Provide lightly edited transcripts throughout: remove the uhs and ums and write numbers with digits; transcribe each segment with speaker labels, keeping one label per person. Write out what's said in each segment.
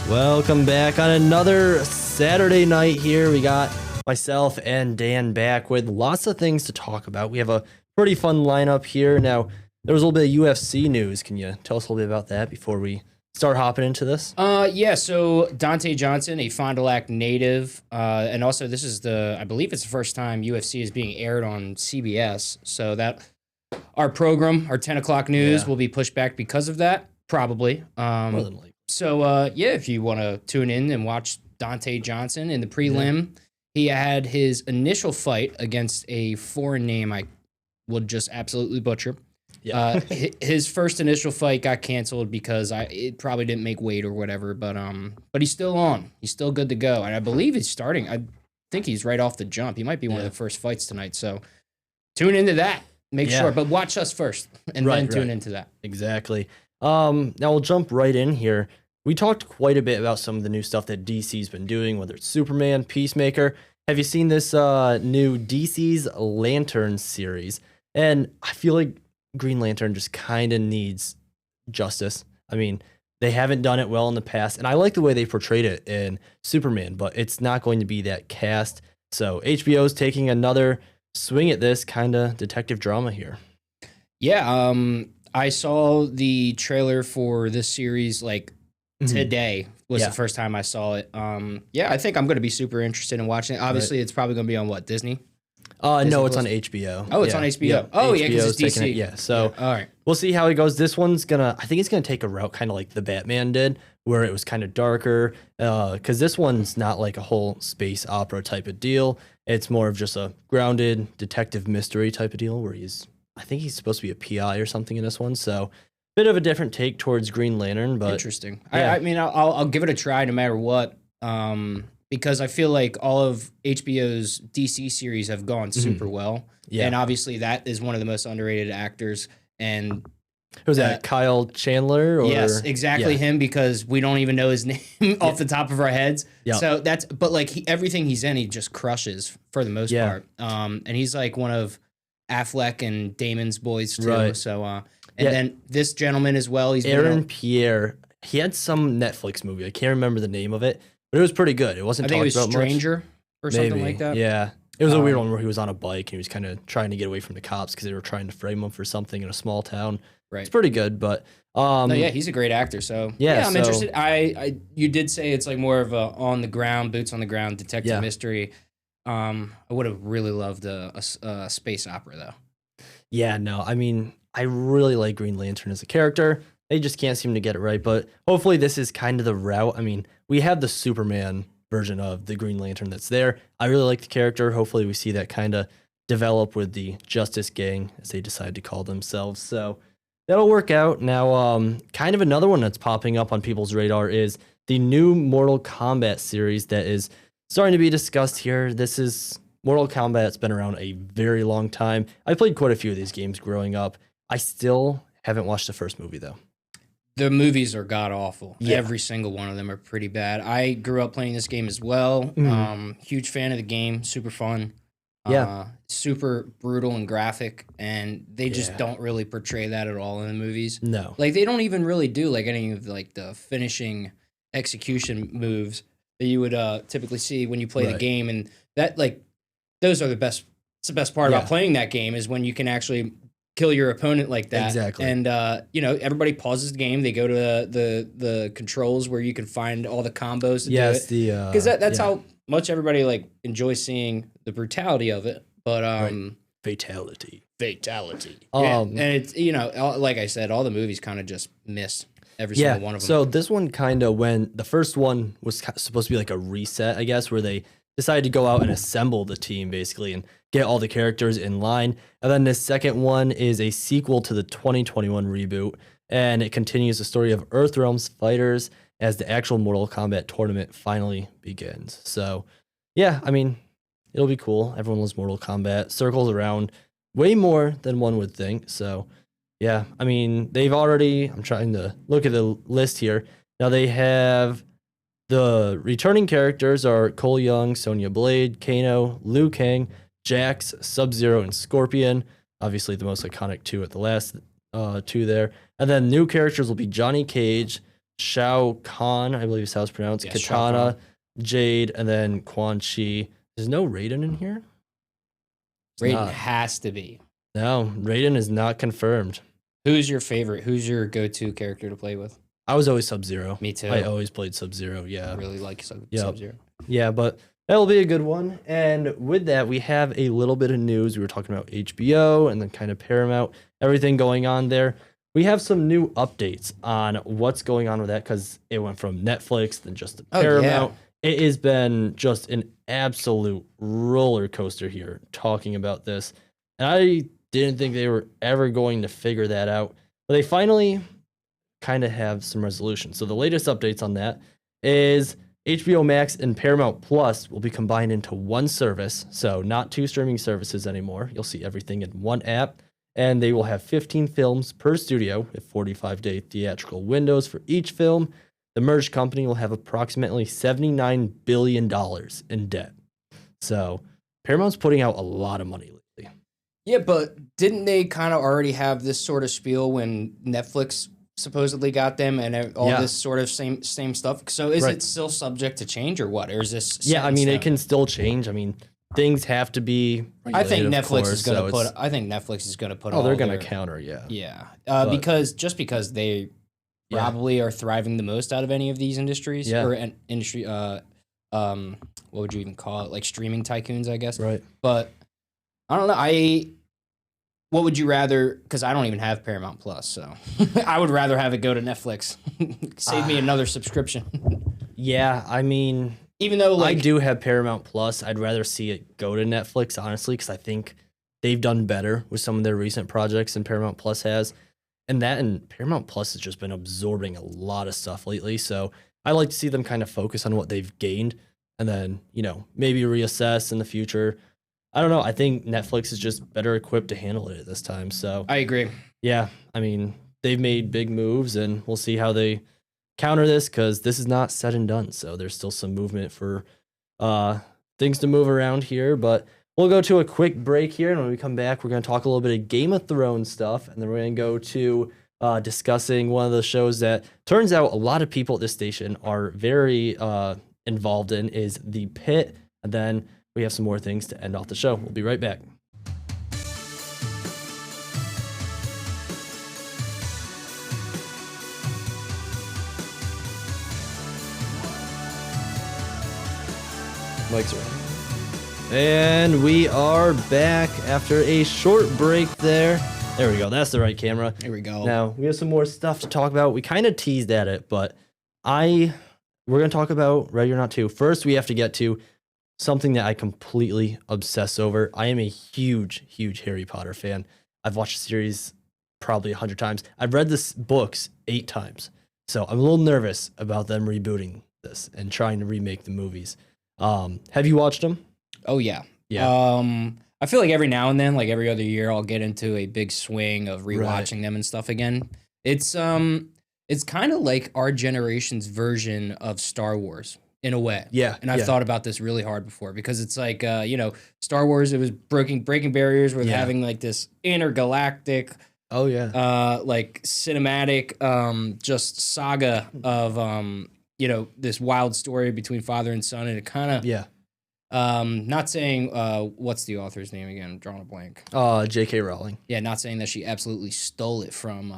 Speaker 1: Welcome back on another Saturday night here. We got myself and Dan back with lots of things to talk about. We have a pretty fun lineup here. Now, there was a little bit of UFC news. Can you tell us a little bit about that before we start hopping into this?
Speaker 2: So Dante Johnson, a Fond du Lac native, and also this is I believe it's the first time UFC is being aired on CBS. So that our program, our 10 o'clock news, will be pushed back because of that, probably.
Speaker 1: More than likely.
Speaker 2: So, if you want to tune in and watch Dante Johnson in the prelim, he had his initial fight against a foreign name I would just absolutely butcher. Yeah. His first initial fight got canceled because it probably didn't make weight or whatever, but he's still on. He's still good to go. And I believe he's starting. I think he's right off the jump. He might be one of the first fights tonight. So tune into that. Make sure, but watch us first and then tune into that.
Speaker 1: Exactly. Now we'll jump right in here. We talked quite a bit about some of the new stuff that DC's been doing, whether it's Superman, Peacemaker. Have you seen this new DC's Lantern series? And I feel like Green Lantern just kind of needs justice. I mean, they haven't done it well in the past, and I like the way they portrayed it in Superman, but it's not going to be that cast. So HBO's taking another swing at this kind of detective drama here.
Speaker 2: Yeah, I saw the trailer for this series today was the first time I saw it. I think I'm going to be super interested in watching it. Obviously, it's probably going to be on what, Disney?
Speaker 1: No, it's on HBO.
Speaker 2: Oh, it's on HBO. Yeah. Oh, yeah, because it's DC.
Speaker 1: So
Speaker 2: all right.
Speaker 1: We'll see how it goes. This one's I think it's gonna take a route kind of like the Batman did, where it was kind of darker. Because this one's not like a whole space opera type of deal. It's more of just a grounded detective mystery type of deal where I think he's supposed to be a PI or something in this one. So bit of a different take towards Green Lantern, but
Speaker 2: interesting. Yeah. I mean, I'll give it a try no matter what. Because I feel like all of HBO's DC series have gone super well. Yeah. And obviously that is one of the most underrated actors. And
Speaker 1: who's that? Kyle Chandler?
Speaker 2: Yes, exactly him, because we don't even know his name off the top of our heads. Yep. So everything he's in, he just crushes for the most part. And he's like one of Affleck and Damon's boys too. Right. So, then this gentleman as well. He's
Speaker 1: Aaron Pierre. He had some Netflix movie. I can't remember the name of it. But it was pretty good. It wasn't talked about much.
Speaker 2: I think it was Stranger or something like that.
Speaker 1: Yeah. It was a weird one where he was on a bike and he was kind of trying to get away from the cops because they were trying to frame him for something in a small town. Right. It's pretty good, but
Speaker 2: he's a great actor. So I'm interested. You did say it's like more of a on the ground, boots on the ground detective mystery. I would have really loved a space opera though.
Speaker 1: Yeah, no. I mean, I really like Green Lantern as a character. They just can't seem to get it right, but hopefully this is kind of the route. I mean, we have the Superman version of the Green Lantern that's there. I really like the character. Hopefully we see that kind of develop with the Justice Gang, as they decide to call themselves. So that'll work out. Now, kind of another one that's popping up on people's radar is the new Mortal Kombat series that is starting to be discussed here. This is Mortal Kombat's been around a very long time. I played quite a few of these games growing up. I still haven't watched the first movie, though.
Speaker 2: The movies are god-awful. Yeah. Every single one of them are pretty bad. I grew up playing this game as well. Huge fan of the game. Super fun. Super brutal and graphic. And they just don't really portray that at all in the movies.
Speaker 1: No.
Speaker 2: Like, they don't even really do, like, any of, like, the finishing execution moves that you would typically see when you play the game. And that, like, those are the best. It's the best part about playing that game is when you can actually kill your opponent like that.
Speaker 1: Exactly.
Speaker 2: And everybody pauses the game. They go to the controls where you can find all the combos to do it. Because that's how much everybody like enjoys seeing the brutality of it. But
Speaker 1: fatality.
Speaker 2: And it's like I said, all the movies kind of just miss every single one of them.
Speaker 1: So this one kind of, when the first one was supposed to be like a reset, I guess, where they decided to go out and assemble the team basically and get all the characters in line. And then the second one is a sequel to the 2021 reboot, and it continues the story of Earthrealm's fighters as the actual Mortal Kombat tournament finally begins. So, yeah, I mean, it'll be cool. Everyone loves Mortal Kombat. Circles around way more than one would think. So, yeah, I mean, I'm trying to look at the list here. Now they have the returning characters are Cole Young, Sonya Blade, Kano, Liu Kang, Jax, Sub-Zero, and Scorpion. Obviously, the most iconic two at the last two there. And then new characters will be Johnny Cage, Shao Kahn, I believe is how it's pronounced.
Speaker 2: Yeah, Shao
Speaker 1: Katana,
Speaker 2: Kahn.
Speaker 1: Jade, and then Quan Chi. There's no Raiden in here? It's
Speaker 2: Raiden
Speaker 1: not.
Speaker 2: has to be.
Speaker 1: No, Raiden is not confirmed.
Speaker 2: Who's your favorite? Who's your go-to character to play with?
Speaker 1: I was always Sub-Zero.
Speaker 2: Me too.
Speaker 1: I always played Sub-Zero, yeah.
Speaker 2: I really like
Speaker 1: Yep.
Speaker 2: Sub-Zero.
Speaker 1: Yeah, but that'll be a good one. And with that, we have a little bit of news. We were talking about HBO and then kind of Paramount, everything going on there. We have some new updates on what's going on with that because it went from Netflix then just to Paramount. It has been just an absolute roller coaster here talking about this. And I didn't think they were ever going to figure that out. But they finally kind of have some resolution. So the latest updates on that is HBO Max and Paramount Plus will be combined into one service. So not two streaming services anymore. You'll see everything in one app. And they will have 15 films per studio with 45-day theatrical windows for each film. The merged company will have approximately $79 billion in debt. So Paramount's putting out a lot of money lately.
Speaker 2: Yeah, but didn't they kind of already have this sort of spiel when Netflix supposedly got them and all this sort of same stuff? So is it still subject to change or what? Or is this?
Speaker 1: Yeah, I mean, it can still change. I mean, things have to be.
Speaker 2: I think Netflix is going to put. I think Netflix is going to put.
Speaker 1: Oh, they're going to counter. Yeah.
Speaker 2: Yeah, because they probably are thriving the most out of any of these industries or an industry. What would you even call it? Like streaming tycoons, I guess.
Speaker 1: Right.
Speaker 2: But I don't know. What would you rather? Because I don't even have Paramount Plus, so I would rather have it go to Netflix. Save me another subscription.
Speaker 1: Yeah, I mean,
Speaker 2: even though
Speaker 1: I do have Paramount Plus, I'd rather see it go to Netflix, honestly, because I think they've done better with some of their recent projects than Paramount Plus has. And Paramount Plus has just been absorbing a lot of stuff lately. So I like to see them kind of focus on what they've gained and then, maybe reassess in the future. I don't know. I think Netflix is just better equipped to handle it at this time. So
Speaker 2: I agree.
Speaker 1: Yeah. I mean, they've made big moves and we'll see how they counter this because this is not said and done. So there's still some movement for things to move around here. But we'll go to a quick break here. And when we come back, we're going to talk a little bit of Game of Thrones stuff. And then we're going to go to discussing one of the shows that turns out a lot of people at this station are very involved in is The Pit. And then we have some more things to end off the show. We'll be right back. Mike's around. And we are back after a short break there. There we go. That's the right camera.
Speaker 2: Here we go.
Speaker 1: Now, we have some more stuff to talk about. We kind of teased at it, but we're going to talk about Ready or Not 2. First, we have to get to something that I completely obsess over. I am a huge, huge Harry Potter fan. I've watched the series probably 100 times. I've read the books 8 times. So I'm a little nervous about them rebooting this and trying to remake the movies. Have you watched them?
Speaker 2: Oh, yeah.
Speaker 1: Yeah.
Speaker 2: I feel like every now and then, like every other year, I'll get into a big swing of rewatching them and stuff again. It's kind of like our generation's version of Star Wars. In a way.
Speaker 1: Yeah.
Speaker 2: And I've thought about this really hard before because it's like, Star Wars, it was breaking barriers with having like this intergalactic, like cinematic, just saga of, this wild story between father and son. And it kind of, not saying, what's the author's name again? I'm drawing a blank.
Speaker 1: J.K. Rowling.
Speaker 2: Yeah. Not saying that she absolutely stole it from,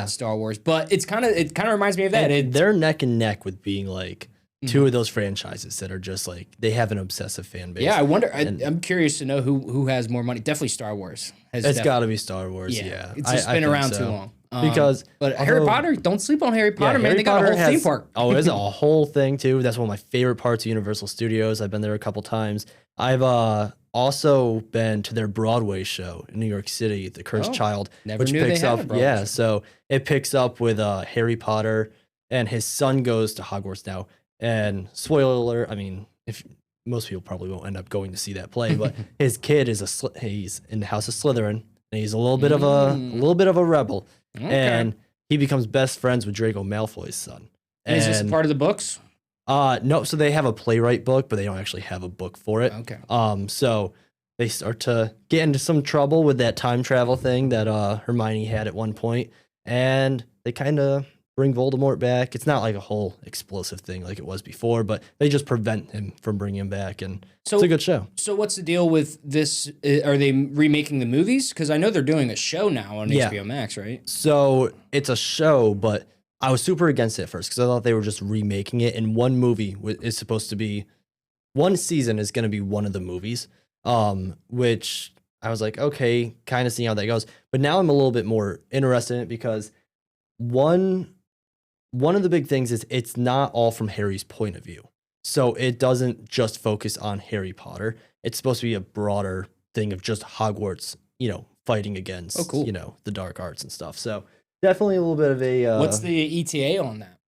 Speaker 2: Star Wars, but it kind of reminds me of that.
Speaker 1: They're neck and neck with being like, two of those franchises that are just like they have an obsessive fan base.
Speaker 2: Yeah, I wonder. I'm curious to know who has more money. Definitely Star Wars.
Speaker 1: It's got to be Star Wars. Yeah,
Speaker 2: it's just been around too long. But Harry Potter, don't sleep on Harry Potter, man. They got a whole theme park.
Speaker 1: Oh, it's a whole thing too. That's one of my favorite parts of Universal Studios. I've been there a couple times. I've also been to their Broadway show in New York City, The Cursed Child, which picks up. Yeah, so it picks up with Harry Potter and his son goes to Hogwarts now. And spoiler alert, I mean, if most people probably won't end up going to see that play, but his kid is he's in the House of Slytherin, and he's a little bit of a rebel, and he becomes best friends with Draco Malfoy's son.
Speaker 2: And is this a part of the books?
Speaker 1: No, so they have a playwright book, but they don't actually have a book for it.
Speaker 2: Okay.
Speaker 1: So they start to get into some trouble with that time travel thing that Hermione had at one point, and they kind of bring Voldemort back. It's not like a whole explosive thing like it was before, but they just prevent him from bringing him back, and it's a good show.
Speaker 2: So what's the deal with this? Are they remaking the movies? Because I know they're doing a show now on HBO Max, right?
Speaker 1: So it's a show, but I was super against it at first because I thought they were just remaking it, and one movie is supposed to be, one season is going to be one of the movies, which I was like, okay, kind of seeing how that goes. But now I'm a little bit more interested in it because one of the big things is it's not all from Harry's point of view. So it doesn't just focus on Harry Potter. It's supposed to be a broader thing of just Hogwarts, fighting against, the dark arts and stuff. So definitely a little bit of a...
Speaker 2: What's the ETA on that?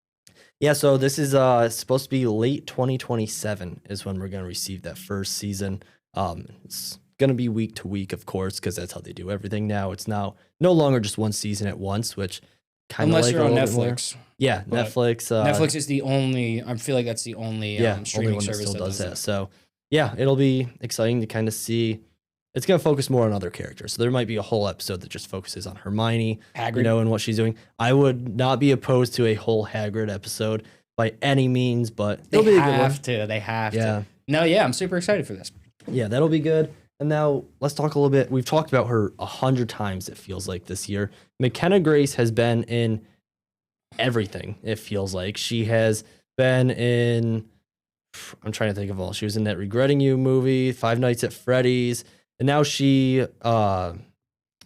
Speaker 1: Yeah, so this is supposed to be late 2027 is when we're going to receive that first season. It's going to be week to week, of course, because that's how they do everything now. It's now no longer just one season at once, which kind of
Speaker 2: unless
Speaker 1: like
Speaker 2: you're on Netflix.
Speaker 1: Yeah, Netflix.
Speaker 2: Netflix is the only. I feel like that's the only streaming
Speaker 1: one
Speaker 2: service
Speaker 1: that still does that.
Speaker 2: that.
Speaker 1: So yeah, it'll be exciting to kind of see. It's going to focus more on other characters. So there might be a whole episode that just focuses on Hermione,
Speaker 2: Hagrid.
Speaker 1: and what she's doing. I would not be opposed to a whole Hagrid episode by any means, but it'll be a good one.
Speaker 2: They have to. No, yeah, I'm super excited for this.
Speaker 1: Yeah, that'll be good. And now let's talk a little bit. We've talked about her 100 times, it feels like, this year. McKenna Grace has been in everything, it feels like. She has been in, I'm trying to think of all. She was in that Regretting You movie, Five Nights at Freddy's. And now she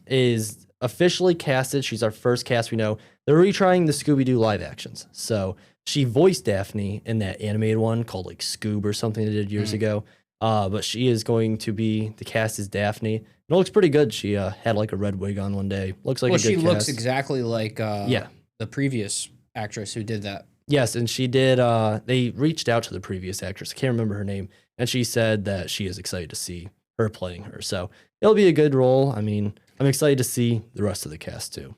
Speaker 1: is officially casted. She's our first cast we know. They're retrying the Scooby-Doo live actions. So she voiced Daphne in that animated one called like Scoob or something they did years ago. But she is going to be the cast as Daphne. It looks pretty good. She had like a red wig on one day. Looks like a good
Speaker 2: she
Speaker 1: cast.
Speaker 2: looks exactly like the previous actress who did that.
Speaker 1: Yes, and she did. They reached out to the previous actress. I can't remember her name, and she said that she is excited to see her playing her. So it'll be a good role. I mean, I'm excited to see the rest of the cast too.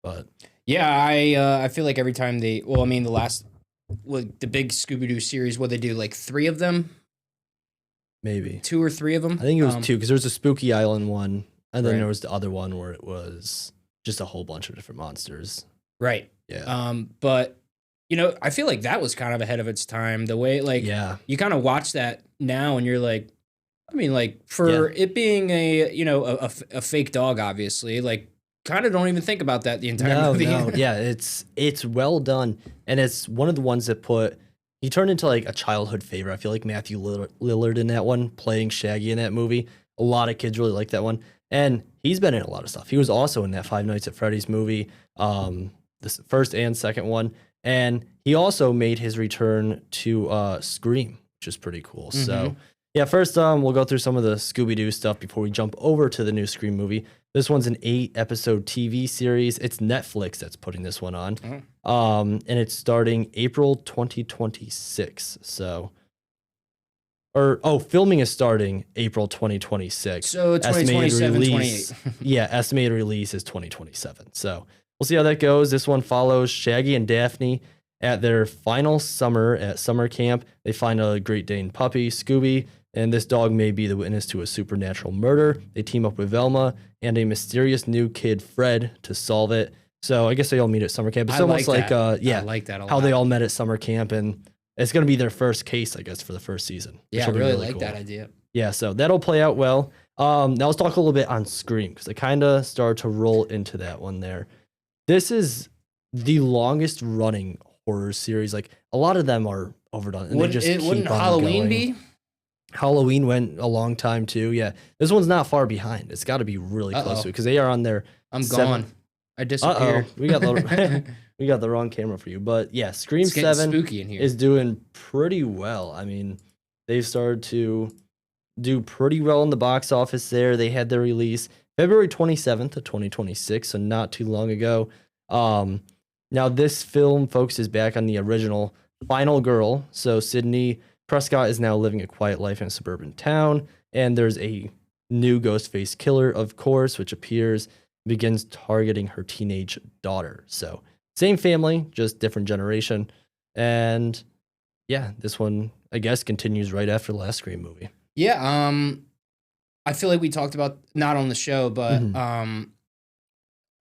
Speaker 1: But
Speaker 2: yeah, I feel like every time the big Scooby-Doo series, what they do, like 3 of them.
Speaker 1: Maybe
Speaker 2: 2 or 3 of them.
Speaker 1: I think it was 2 because there was a Spooky Island one, and then there was the other one where it was just a whole bunch of different monsters.
Speaker 2: Right.
Speaker 1: Yeah.
Speaker 2: But I feel like that was kind of ahead of its time. The way you kind of watch that now, and you're like, I mean, like for it being a fake dog, obviously, like kind of don't even think about that the entire movie.
Speaker 1: No, yeah, it's well done, and it's one of the ones that he turned into like a childhood favorite. I feel like Matthew Lillard in that one, playing Shaggy in that movie. A lot of kids really like that one, and he's been in a lot of stuff. He was also in that Five Nights at Freddy's movie, this first and second one, and he also made his return to Scream, which is pretty cool. Mm-hmm. So. Yeah, first we'll go through some of the Scooby-Doo stuff before we jump over to the new Scream movie. This one's an 8-episode TV series. It's Netflix that's putting this one on. And it's starting April 2026. Filming is starting April 2026.
Speaker 2: So 2027, 28.
Speaker 1: Yeah, estimated release is 2027. So we'll see how that goes. This one follows Shaggy and Daphne at their final summer at summer camp. They find a Great Dane puppy, Scooby, and this dog may be the witness to a supernatural murder. They team up with Velma and a mysterious new kid, Fred, to solve it. So I guess they all meet at summer camp. It's almost like
Speaker 2: I like that a lot.
Speaker 1: How they all met at summer camp, and it's going to be their first case, I guess, for the first season.
Speaker 2: Yeah, I really like that idea.
Speaker 1: Yeah, so that'll play out well. Now let's talk a little bit on Scream, because I kind of started to roll into that one there. This is the longest running horror series. Like, a lot of them are overdone. And wouldn't
Speaker 2: Halloween be?
Speaker 1: Halloween went a long time too. Yeah, this one's not far behind. It's got to be really close to it because they are on their.
Speaker 2: I'm gone. I disappeared.
Speaker 1: We got the wrong camera for you. But yeah, Scream 7
Speaker 2: spooky in here.
Speaker 1: Is doing pretty well. I mean, they've started to do pretty well in the box office. There, they had their release February 27th of 2026, so not too long ago. Now this film focuses back on the original final girl. So Sydney Prescott is now living a quiet life in a suburban town, and there's a new Ghostface killer, of course, which begins targeting her teenage daughter. So same family, just different generation. And yeah, this one, I guess, continues right after the last Scream movie.
Speaker 2: Yeah, I feel like we talked about, not on the show, but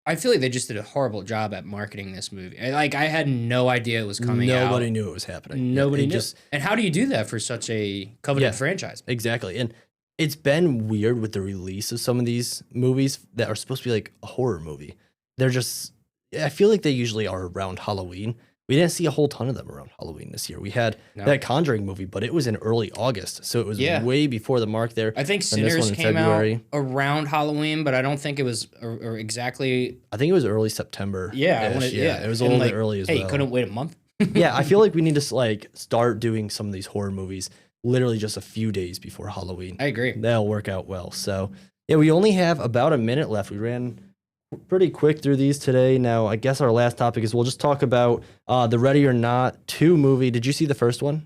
Speaker 2: I feel like they just did a horrible job at marketing this movie. Like I had no idea it was coming out.
Speaker 1: Nobody knew it was happening.
Speaker 2: Nobody
Speaker 1: It
Speaker 2: knew.
Speaker 1: just
Speaker 2: And how do you do that for such a coveted franchise?
Speaker 1: exactly. And it's been weird with the release of some of these movies that are supposed to be like a horror movie. They're just, I feel like they usually are around Halloween. We didn't see a whole ton of them around Halloween this year. We had that Conjuring movie, but it was in early August, so it was way before the mark there.
Speaker 2: I think Sinners came out around Halloween, but I don't think it was or exactly.
Speaker 1: I think it was early September.
Speaker 2: Yeah,
Speaker 1: it was a little bit early as well.
Speaker 2: Hey, you couldn't wait a month.
Speaker 1: Yeah, I feel like we need to like start doing some of these horror movies literally just a few days before Halloween.
Speaker 2: I agree.
Speaker 1: That'll work out well. So yeah, we only have about a minute left. We ran pretty quick through these today. Now, I guess our last topic is we'll just talk about the Ready or Not 2 movie. Did you see the first one?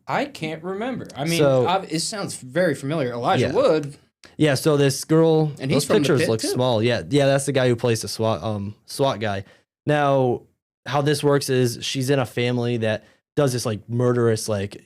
Speaker 2: I can't remember. I mean, it sounds very familiar. Elijah Wood.
Speaker 1: Yeah, so this girl,
Speaker 2: and
Speaker 1: those pictures look small. Yeah, that's the guy who plays the SWAT guy. Now, how this works is she's in a family that does this like murderous like,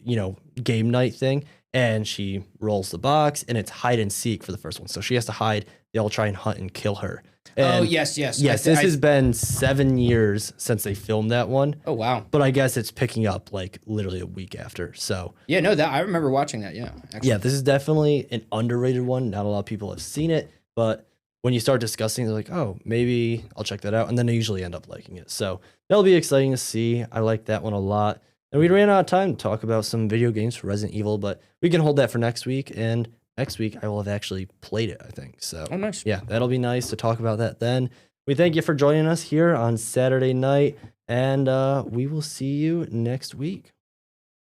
Speaker 1: game night thing, and she rolls the box, and it's hide and seek for the first one. So she has to hide. They all try and hunt and kill her. And
Speaker 2: yes.
Speaker 1: Yes, this has been 7 years since they filmed that one.
Speaker 2: Oh, wow.
Speaker 1: But I guess it's picking up like literally a week after. So
Speaker 2: yeah, no, that I remember watching that. Yeah, actually.
Speaker 1: Yeah, this is definitely an underrated one. Not a lot of people have seen it, but when you start discussing, they're like, oh, maybe I'll check that out. And then they usually end up liking it. So that'll be exciting to see. I like that one a lot. And we ran out of time to talk about some video games for Resident Evil, but we can hold that for next week. And next week, I will have actually played it, I think. So,
Speaker 2: oh, nice.
Speaker 1: Yeah, that'll be nice to talk about that then. We thank you for joining us here on Saturday night, and we will see you next week.